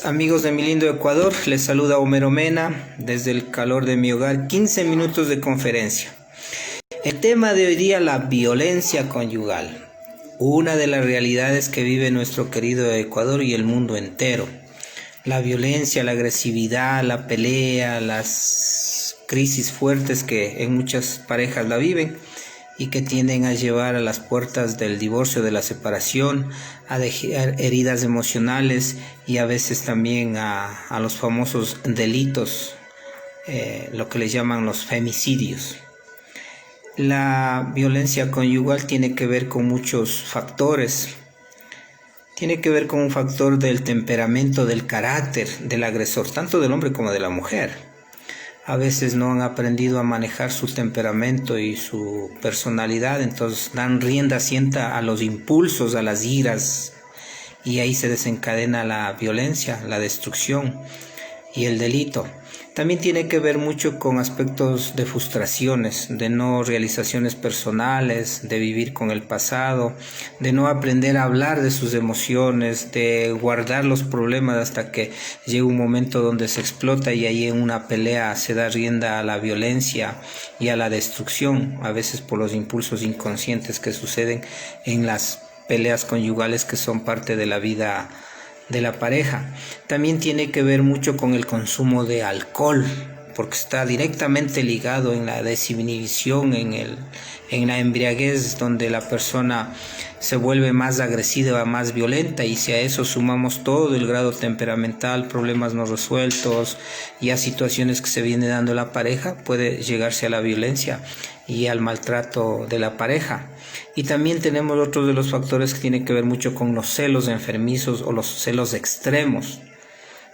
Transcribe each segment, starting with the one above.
Amigos de mi lindo Ecuador, les saluda Homero Mena desde el calor de mi hogar, 15 minutos de conferencia. El tema de hoy día, la violencia conyugal, una de las realidades que vive nuestro querido Ecuador y el mundo entero. La violencia, la agresividad, la pelea, las crisis fuertes que en muchas parejas la viven y que tienden a llevar a las puertas del divorcio, de la separación, a dejar heridas emocionales y a veces también a los famosos delitos, lo que le llaman los femicidios. La violencia conyugal tiene que ver con muchos factores. Tiene que ver con un factor del temperamento, del carácter del agresor, tanto del hombre como de la mujer. A veces no han aprendido a manejar su temperamento y su personalidad, entonces dan rienda suelta a los impulsos, a las iras, y ahí se desencadena la violencia, la destrucción y el delito. También tiene que ver mucho con aspectos de frustraciones, de no realizaciones personales, de vivir con el pasado, de no aprender a hablar de sus emociones, de guardar los problemas hasta que llega un momento donde se explota y ahí en una pelea se da rienda a la violencia y a la destrucción, a veces por los impulsos inconscientes que suceden en las peleas conyugales que son parte de la vida de la pareja. También tiene que ver mucho con el consumo de alcohol, porque está directamente ligado en la desinhibición, en la embriaguez, donde la persona se vuelve más agresiva, más violenta, y si a eso sumamos todo el grado temperamental, problemas no resueltos y a situaciones que se viene dando la pareja, puede llegarse a la violencia y al maltrato de la pareja. Y también tenemos otro de los factores que tiene que ver mucho con los celos enfermizos o los celos extremos,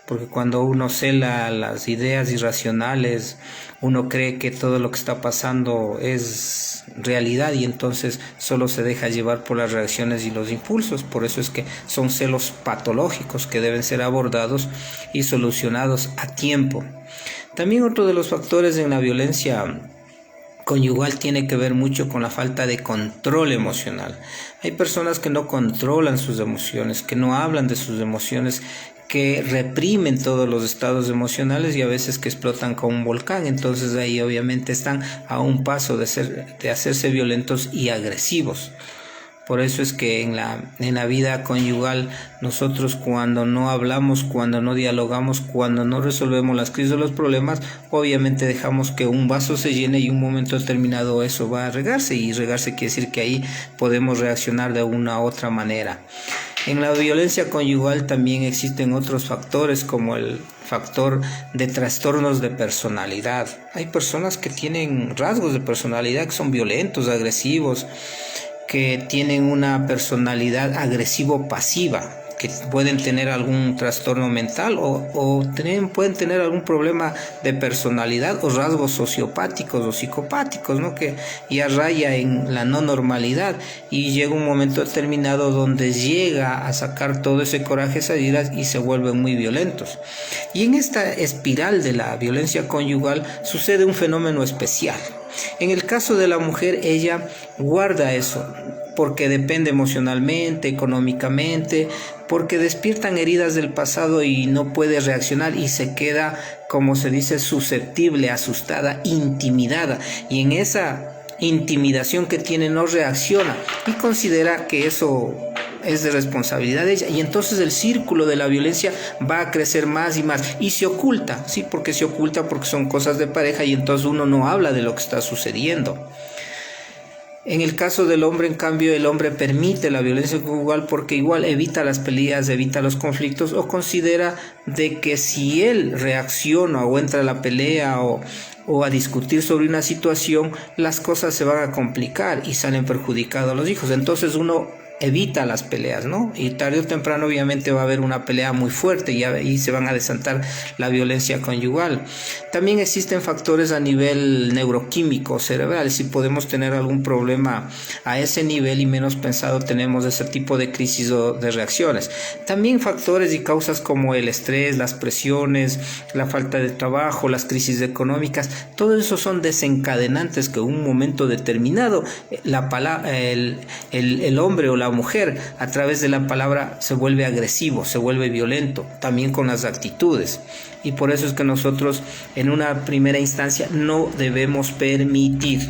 porque cuando uno cela las ideas irracionales, uno cree que todo lo que está pasando es realidad y entonces solo se deja llevar por las reacciones y los impulsos. Por eso es que son celos patológicos que deben ser abordados y solucionados a tiempo. También otro de los factores en la violencia conyugal tiene que ver mucho con la falta de control emocional. Hay personas que no controlan sus emociones, que no hablan de sus emociones, que reprimen todos los estados emocionales y a veces que explotan como un volcán. Entonces ahí obviamente están a un paso de hacerse violentos y agresivos. Por eso es que en la vida conyugal nosotros cuando no hablamos, cuando no dialogamos, cuando no resolvemos las crisis o los problemas, obviamente dejamos que un vaso se llene y un momento determinado eso va a regarse, y regarse quiere decir que ahí podemos reaccionar de una u otra manera. En la violencia conyugal también existen otros factores como el factor de trastornos de personalidad. Hay personas que tienen rasgos de personalidad que son violentos, agresivos, que tienen una personalidad agresivo-pasiva, que pueden tener algún trastorno mental o pueden tener algún problema de personalidad o rasgos sociopáticos o psicopáticos, ¿no? Que ya raya en la no normalidad y llega un momento determinado donde llega a sacar todo ese coraje, esas iras y se vuelven muy violentos. Y en esta espiral de la violencia conyugal sucede un fenómeno especial. En el caso de la mujer, ella guarda eso porque depende emocionalmente, económicamente, porque despiertan heridas del pasado y no puede reaccionar y se queda, como se dice, susceptible, asustada, intimidada, y en esa intimidación que tiene no reacciona y considera que eso es de responsabilidad de ella, y entonces el círculo de la violencia va a crecer más y más y se oculta, sí, porque se oculta porque son cosas de pareja y entonces uno no habla de lo que está sucediendo. En el caso del hombre, en cambio, el hombre permite la violencia conyugal porque igual evita las peleas, evita los conflictos, o considera de que si él reacciona o entra a la pelea o a discutir sobre una situación, las cosas se van a complicar y salen perjudicados los hijos. Entonces uno evita las peleas, ¿no? Y tarde o temprano obviamente va a haber una pelea muy fuerte y se van a desatar la violencia conyugal. También existen factores a nivel neuroquímico, cerebral. Si podemos tener algún problema a ese nivel y menos pensado tenemos ese tipo de crisis o de reacciones. También factores y causas como el estrés, las presiones, la falta de trabajo, las crisis económicas, todo eso son desencadenantes que en un momento determinado el hombre o la la mujer a través de la palabra se vuelve agresivo, se vuelve violento, también con las actitudes. Y por eso es que nosotros en una primera instancia no debemos permitir.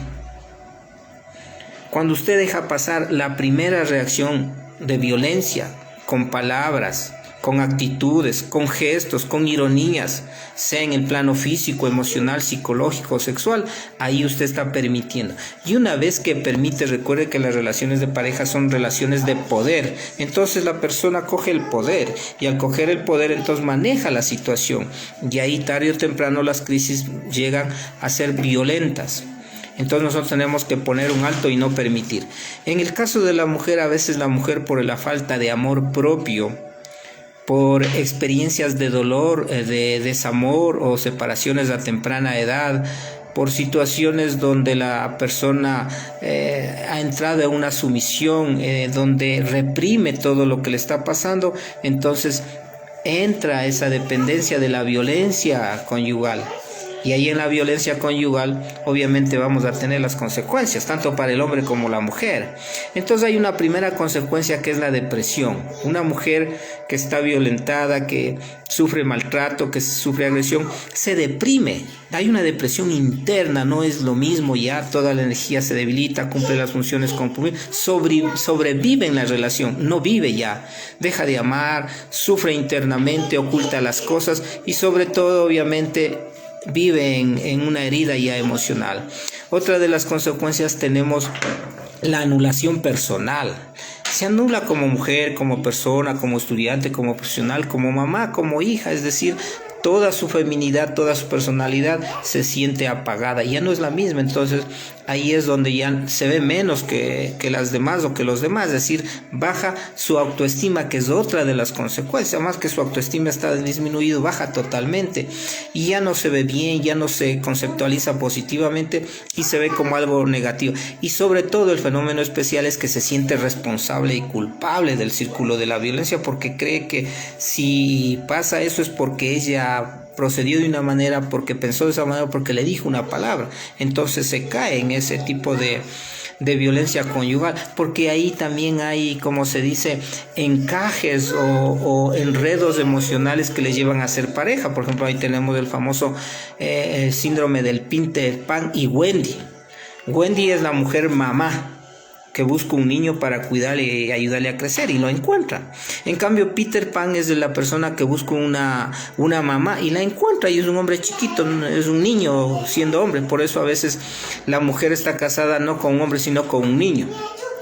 Cuando usted deja pasar la primera reacción de violencia con palabras, con actitudes, con gestos, con ironías, sea en el plano físico, emocional, psicológico o sexual, ahí usted está permitiendo. Y una vez que permite, recuerde que las relaciones de pareja son relaciones de poder. Entonces la persona coge el poder y al coger el poder entonces maneja la situación. Y ahí tarde o temprano las crisis llegan a ser violentas. Entonces nosotros tenemos que poner un alto y no permitir. En el caso de la mujer, a veces la mujer por la falta de amor propio, por experiencias de dolor, de desamor o separaciones a temprana edad, por situaciones donde la persona ha entrado en una sumisión, donde reprime todo lo que le está pasando, entonces entra esa dependencia de la violencia conyugal. Y ahí en la violencia conyugal obviamente vamos a tener las consecuencias, tanto para el hombre como la mujer. Entonces hay una primera consecuencia que es la depresión. Una mujer que está violentada, que sufre maltrato, que sufre agresión, se deprime. Hay una depresión interna, no es lo mismo, ya toda la energía se debilita, cumple las funciones sobrevive en la relación, no vive ya, deja de amar, sufre internamente, oculta las cosas y sobre todo obviamente vive en una herida ya emocional. Otra de las consecuencias tenemos la anulación personal. Se anula como mujer, como persona, como estudiante, como profesional, como mamá, como hija, es decir, toda su feminidad, toda su personalidad se siente apagada, ya no es la misma. Entonces ahí es donde ya se ve menos que las demás o que los demás, es decir, baja su autoestima, que es otra de las consecuencias. Más que su autoestima está disminuido, baja totalmente y ya no se ve bien, ya no se conceptualiza positivamente y se ve como algo negativo. Y sobre todo el fenómeno especial es que se siente responsable y culpable del círculo de la violencia, porque cree que si pasa eso es porque ella procedió de una manera, porque pensó de esa manera, porque le dijo una palabra. Entonces se cae en ese tipo de violencia conyugal, porque ahí también hay, como se dice, encajes o enredos emocionales que le llevan a ser pareja. Por ejemplo, ahí tenemos el famoso síndrome del Peter Pan y Wendy. Wendy es la mujer mamá que busca un niño para cuidarle y ayudarle a crecer y lo encuentra. En cambio, Peter Pan es de la persona que busca una mamá y la encuentra, y es un hombre chiquito, es un niño siendo hombre. Por eso a veces la mujer está casada no con un hombre sino con un niño,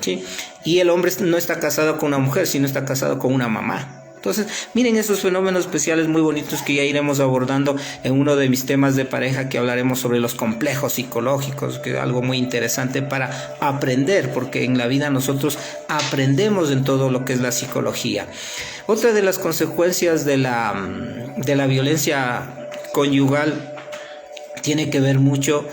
¿sí? Y el hombre no está casado con una mujer sino está casado con una mamá. Entonces, miren esos fenómenos especiales muy bonitos que ya iremos abordando en uno de mis temas de pareja, que hablaremos sobre los complejos psicológicos, que es algo muy interesante para aprender, porque en la vida nosotros aprendemos en todo lo que es la psicología. Otra de las consecuencias de la violencia conyugal tiene que ver mucho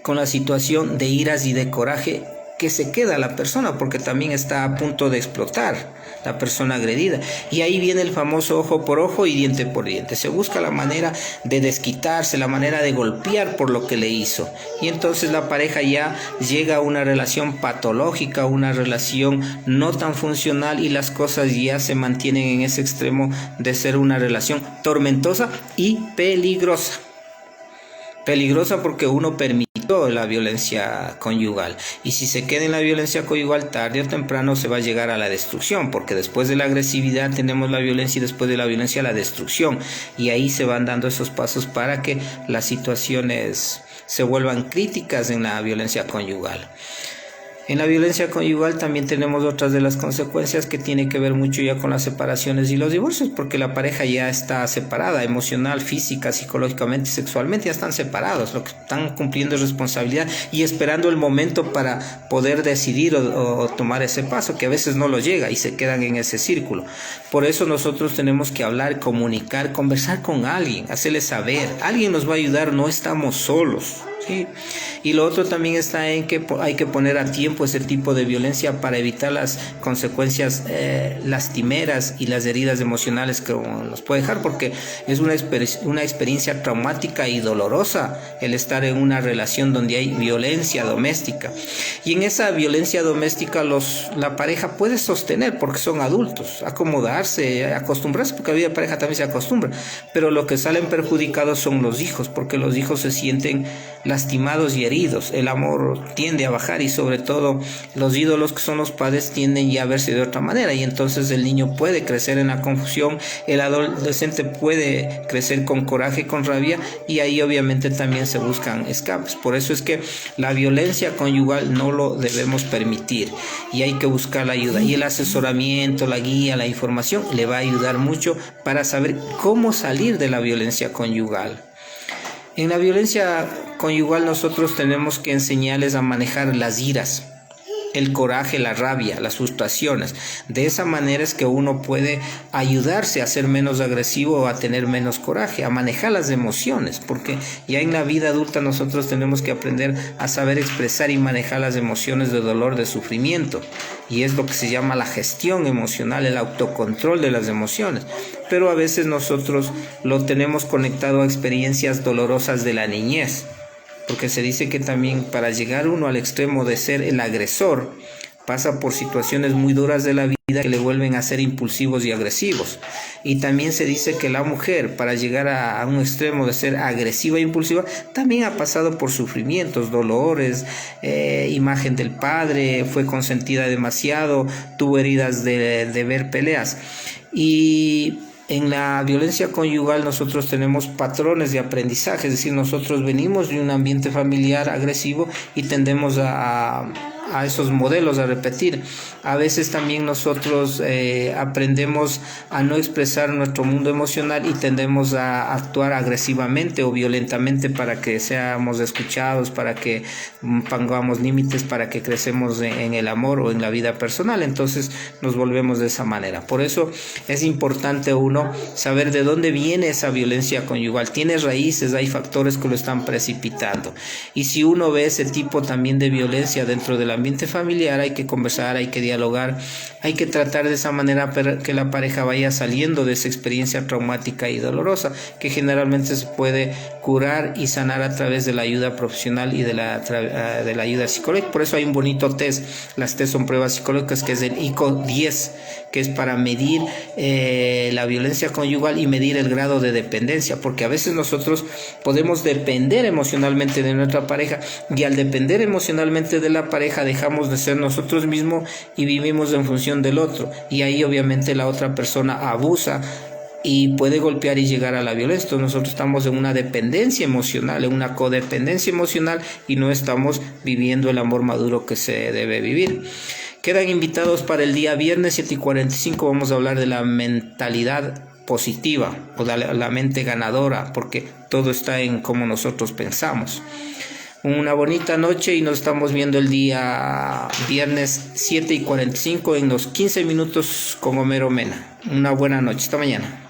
con la situación de iras y de coraje que se queda la persona, porque también está a punto de explotar la persona agredida. Y ahí viene el famoso ojo por ojo y diente por diente. Se busca la manera de desquitarse, la manera de golpear por lo que le hizo. Y entonces la pareja ya llega a una relación patológica, una relación no tan funcional, y las cosas ya se mantienen en ese extremo de ser una relación tormentosa y peligrosa. Peligrosa porque uno permitió la violencia conyugal, y si se queda en la violencia conyugal, tarde o temprano se va a llegar a la destrucción, porque después de la agresividad tenemos la violencia y después de la violencia la destrucción, y ahí se van dando esos pasos para que las situaciones se vuelvan críticas en la violencia conyugal. En la violencia conyugal también tenemos otras de las consecuencias que tiene que ver mucho ya con las separaciones y los divorcios, porque la pareja ya está separada emocional, física, psicológicamente, sexualmente, ya están separados. Lo que están cumpliendo es responsabilidad y esperando el momento para poder decidir o tomar ese paso, que a veces no lo llega y se quedan en ese círculo. Por eso nosotros tenemos que hablar, comunicar, conversar con alguien, hacerle saber. Alguien nos va a ayudar, no estamos solos. ¿sí? Y lo otro también está en que hay que poner a tiempo ese tipo de violencia para evitar las consecuencias lastimeras y las heridas emocionales que nos puede dejar, porque es una experiencia traumática y dolorosa el estar en una relación donde hay violencia doméstica. Y en esa violencia doméstica la pareja puede sostener, porque son adultos, acomodarse, acostumbrarse, porque la vida de pareja también se acostumbra, pero lo que salen perjudicados son los hijos, porque los hijos se sienten lastimados y heridos, el amor tiende a bajar y sobre todo los ídolos que son los padres tienden ya a verse de otra manera, y entonces el niño puede crecer en la confusión, el adolescente puede crecer con coraje, con rabia, y ahí obviamente también se buscan escapes. Por eso es que la violencia conyugal no lo debemos permitir y hay que buscar la ayuda, y el asesoramiento, la guía, la información le va a ayudar mucho para saber cómo salir de la violencia conyugal. En la violencia conyugal nosotros tenemos que enseñarles a manejar las iras, el coraje, la rabia, las frustraciones. De esa manera es que uno puede ayudarse a ser menos agresivo o a tener menos coraje, a manejar las emociones, porque ya en la vida adulta nosotros tenemos que aprender a saber expresar y manejar las emociones de dolor, de sufrimiento, y es lo que se llama la gestión emocional, el autocontrol de las emociones. Pero a veces nosotros lo tenemos conectado a experiencias dolorosas de la niñez, porque se dice que también para llegar uno al extremo de ser el agresor, pasa por situaciones muy duras de la vida que le vuelven a ser impulsivos y agresivos. Y también se dice que la mujer, para llegar a un extremo de ser agresiva e impulsiva, también ha pasado por sufrimientos, dolores, imagen del padre, fue consentida demasiado, tuvo heridas de ver peleas. Y en la violencia conyugal nosotros tenemos patrones de aprendizaje, es decir, nosotros venimos de un ambiente familiar agresivo y tendemos a esos modelos a repetir. A veces también nosotros aprendemos a no expresar nuestro mundo emocional y tendemos a actuar agresivamente o violentamente para que seamos escuchados, para que pongamos límites, para que crecemos en el amor o en la vida personal. Entonces nos volvemos de esa manera. Por eso es importante uno saber de dónde viene esa violencia conyugal. Tiene raíces, hay factores que lo están precipitando. Y si uno ve ese tipo también de violencia dentro de la ambiente familiar, hay que conversar, hay que dialogar, hay que tratar de esa manera que la pareja vaya saliendo de esa experiencia traumática y dolorosa, que generalmente se puede curar y sanar a través de la ayuda profesional y de la ayuda psicológica. Por eso hay un bonito test. Las test son pruebas psicológicas, que es el ICO-10, que es para medir la violencia conyugal y medir el grado de dependencia, porque a veces nosotros podemos depender emocionalmente de nuestra pareja, y al depender emocionalmente de la pareja dejamos de ser nosotros mismos y vivimos en función del otro, y ahí obviamente la otra persona abusa y puede golpear y llegar a la violencia. Entonces nosotros estamos en una dependencia emocional, en una codependencia emocional, y no estamos viviendo el amor maduro que se debe vivir. Quedan invitados para el día viernes 7:45. Vamos a hablar de la mentalidad positiva o de la mente ganadora, porque todo está en cómo nosotros pensamos. Una bonita noche y nos estamos viendo el día viernes 7:45 en los 15 minutos con Homero Mena. Una buena noche, hasta mañana.